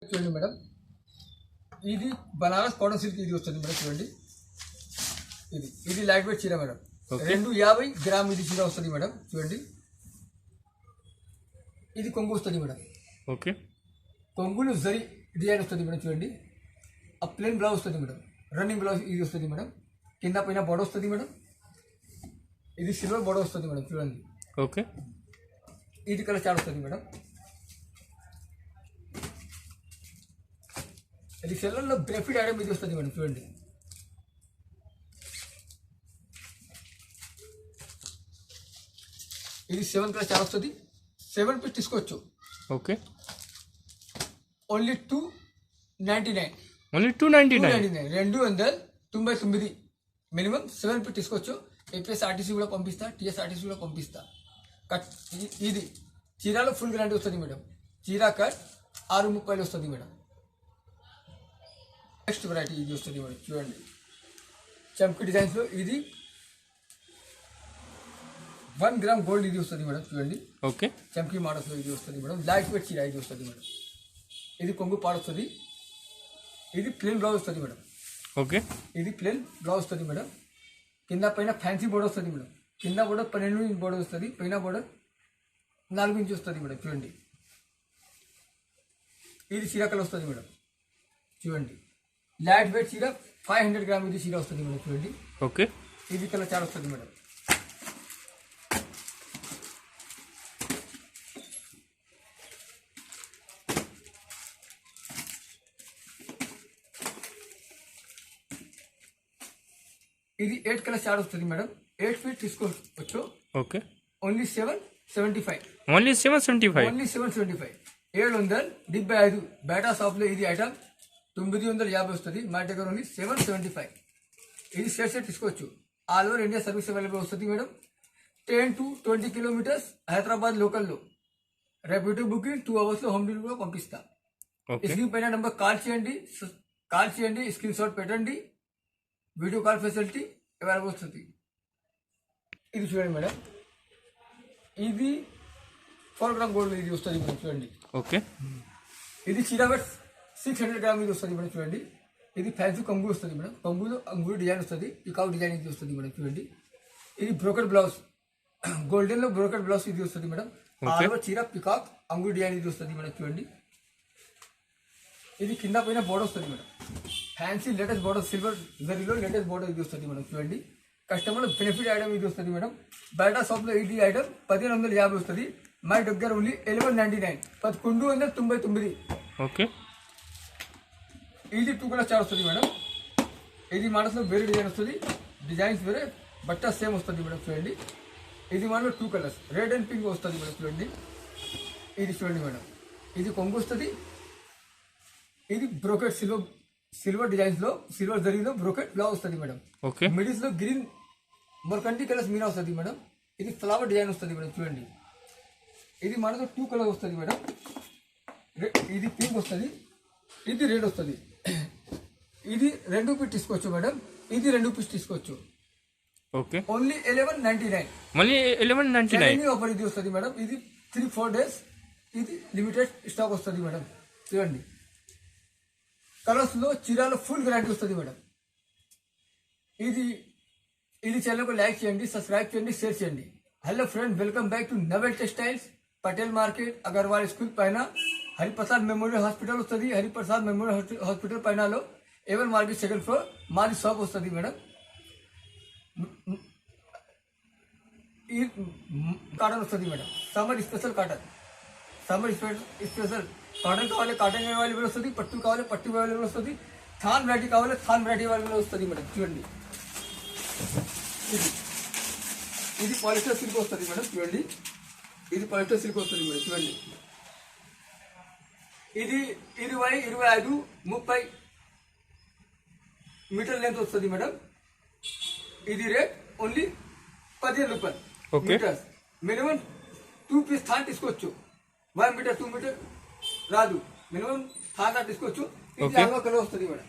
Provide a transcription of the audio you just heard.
చూడండి మేడం, ఇది Banaras cotton silk ఇది వస్తుంది మేడం. చూడండి, ఇది లైట్ వెయిట్ చీర మేడం. 250 గ్రామ్ ఇది చీర వస్తుంది మేడం. చూడండి, ఇది కొంగు వస్తుంది మేడం. ఓకే, కొంగులు జరీ డిజైన్ వస్తుంది మేడం. చూడండి, ఆ ప్లెయిన్ బ్లౌజ్ వస్తుంది మేడం. రన్నింగ్ బ్లౌజ్ ఇది వస్తుంది మేడం. కింద పైన బోర్డర్ వస్తుంది మేడం. ఇది సిల్వర్ బోర్డర్ వస్తుంది మేడం. చూడండి, ఓకే, ఇది కలర్ చాట్ వస్తుంది మేడం. ఇది సెల్లర్లో బెనిఫిట్ ఐటమ్ ఇది వస్తుంది మేడం. చూడండి, ఇది 7 కలర్ చాట్ వస్తుంది. 7 పీస్ తీసుకోవచ్చు. Okay, only 299. Only 299. 299 minimum. 7 piece తీసుకోవచ్చు. ఏపీఎస్ఆర్టీసీ కూడా పంపిస్తా, టీఎస్ఆర్టీసీ కూడా పంపిస్తా. కట్ ఇది చీరాలో ఫుల్ గ్యారంటీ వస్తుంది మేడం. చీరా కట్ 630 వస్తుంది మేడం. నెక్స్ట్ వెరైటీ ఇది వస్తుంది మేడం. చూడండి, చంకీ డిజైన్స్లో ఇది 1 గ్రామ్ గోల్డ్ ఇది వస్తుంది మేడం. చూడండి, ఓకే, చంకీ మోడల్స్లో ఇది వస్తుంది మేడం. లైట్ వెయిట్ చీర ఇది వస్తుంది మేడం. ఇది కొంగు పాడు వస్తుంది. ఇది ప్లెయిన్ బ్లౌజ్ వస్తుంది మేడం. ఓకే, ఇది ప్లెయిన్ బ్లౌజ్ వస్తుంది మేడం. కింద పైన ఫ్యాన్సీ బోర్డర్ వస్తుంది మేడం. కింద బోర్డర్ 12 ఇంచ్ బోర్డర్ వస్తుంది. పైన బోర్డర్ 4 ఇంచ్ వస్తుంది మేడం. చూడండి, ఇది చీర కలర్ వస్తుంది మేడం. చూడండి, లైట్ వెయిట్ చీర 500 గ్రామ్ ఇది చీర వస్తుంది మేడం. చూడండి, ఓకే, ఇది కలర్ చాలా వస్తుంది మేడం. ఇది 8 కలర్ చార్ట్ వస్తుంది మేడం. 8 ఫీట్ తీసుకోవచ్చు. Okay, only 775. ఓన్లీ 775. ఓన్లీ 775. 775 బేటా షాప్లో ఇది ఐటమ్ 950 వస్తుంది. మా దగ్గర ఓన్లీ 775. ఇది సెట్ తీసుకోవచ్చు. All over India service available వస్తుంది మేడం. 10 to 20 కిలోమీటర్స్ హైదరాబాద్ లోకల్లో. ర్యాపిడో బుకింగ్ 2 అవర్స్లో హోమ్ డెలివరీ కూడా పంపిస్తా. స్క్రీన్ పైన నెంబర్ కాల్ చేయండి, స్క్రీన్ షాట్ పెట్టండి. వీడియో కాల్ ఫెసిలిటీ అవైలబుల్ వస్తుంది. ఇది చూడండి మేడం, ఇది 4 గ్రామ్ గోల్డ్ ఇది వస్తుంది మేడం. చూడండి, ఓకే, ఇది చీరా వెట్ 600 గ్రామ్ ఇది వస్తుంది మేడం. చూడండి, ఇది ఫ్యాన్సీ కొంగు వస్తుంది మేడం. కొంగులో అంగూరు డిజైన్ వస్తుంది. పికాక్ డిజైన్ ఇది వస్తుంది మేడం. చూడండి, ఇది బ్రోకెట్ బ్లౌజ్, గోల్డెన్లో బ్రోకెట్ బ్లౌజ్ ఇది వస్తుంది మేడం. చీర పికాక్ అంగూరు డిజైన్ ఇది వస్తుంది మేడం. చూడండి, ఇది కింద పైన బోర్డర్ వస్తుంది madam. Fancy latest border silver జరీలో లేటెస్ట్ బోర్డర్ ఇది వస్తుంది మేడం. చూడండి, కస్టమర్ బెనిఫిట్ ఐటమ్ ఇది వస్తుంది మేడం. బయట షాప్లో ఇది ఐటమ్ 1550 వస్తుంది. మా దగ్గర ఓన్లీ 1199. 1199. ఓకే, ఇది 2 కలర్ చార్ట్ వస్తుంది మేడం. ఇది మనసులో వేరే డిజైన్ వస్తుంది. డిజైన్స్ వేరే, బట్ట సేమ్ వస్తుంది మేడం. చూడండి, ఇది మనలో 2 కలర్స్ రెడ్ అండ్ పింక్ వస్తుంది మేడం. చూడండి, ఇది చూడండి మేడం, ఇది కొంగు వస్తుంది. ఇది బ్రోకెట్ సిల్వర్ డిజైన్స్ లో సిల్వర్ జరీలో బ్రోకెట్ బ్లౌజ్ వస్తుంది మేడం. ఓకే, మిడిల్స్ లో గ్రీన్ మర్కంటి కలర్స్ మీనా వస్తుంది మేడం. ఇది ఫ్లవర్ డిజైన్ వస్తుంది మేడం. చూడండి, ఇది మనతో 2 కలర్ వస్తుంది మేడం. ఇది పింక్ వస్తుంది, ఇది రెడ్ వస్తుంది. ఇది 2 పీస్ తీసుకోవచ్చు మేడం. ఇది 2 పీస్ తీసుకోవచ్చు. Okay, only 1199. మళ్ళీ 1199 ఆఫర్ ఇది వస్తుంది మేడం. ఇది 3-4 డేస్. ఇది లిమిటెడ్ స్టాక్ వస్తుంది మేడం. చూడండి, కలర్స్ లో చీరాలో ఫుల్ గ్యారంటీ వస్తుంది మేడం. ఇది ఛానల్ లైక్ చేయండి, సబ్స్క్రైబ్ చేయండి, షేర్ చేయండి. Hello friend, welcome back to novel textiles, Patel market, Agarwal school పైన హరిప్రసాద్ మెమోరియల్ హాస్పిటల్ వస్తుంది. హరిప్రసాద్ మెమోరియల్ హాస్పిటల్ పైనలో ఏవన్ మార్కెట్ 2nd ఫ్లోర్ మాది షాప్ వస్తుంది మేడం. ఈ కాటన్ వస్తుంది మేడం. సమ్మర్ స్పెషల్ కాటన్ కావాలి, కాటన్ అవైలబుల్ వస్తుంది. పట్టు కావాలి, పట్టు అవైలబుల్ వస్తుంది. థాన్ వెరైటీ కావాలి, థాన్ వెరైటీ అవైలబుల్ వస్తుంది మేడం. చూడండి, ఇది పాలిస్టర్ సిల్క్ వస్తుంది మేడం. చూడండి, ఇది పాలిస్టర్ సిల్క్ వస్తుంది మేడం. చూడండి, ఇది 20, 25, 30 మీటర్ లెంత్ వస్తుంది మేడం. ఇది రేట్ ఓన్లీ 15 రూపాయలు మీటర్స్. మినిమం 2 పీస్ థాన్ తీసుకోవచ్చు. 1 మీటర్ 2 మీటర్ రాదు. మినిమం థాన్ తీసుకోవచ్చు. ఇది 4 కలర్ వస్తుంది మేడం.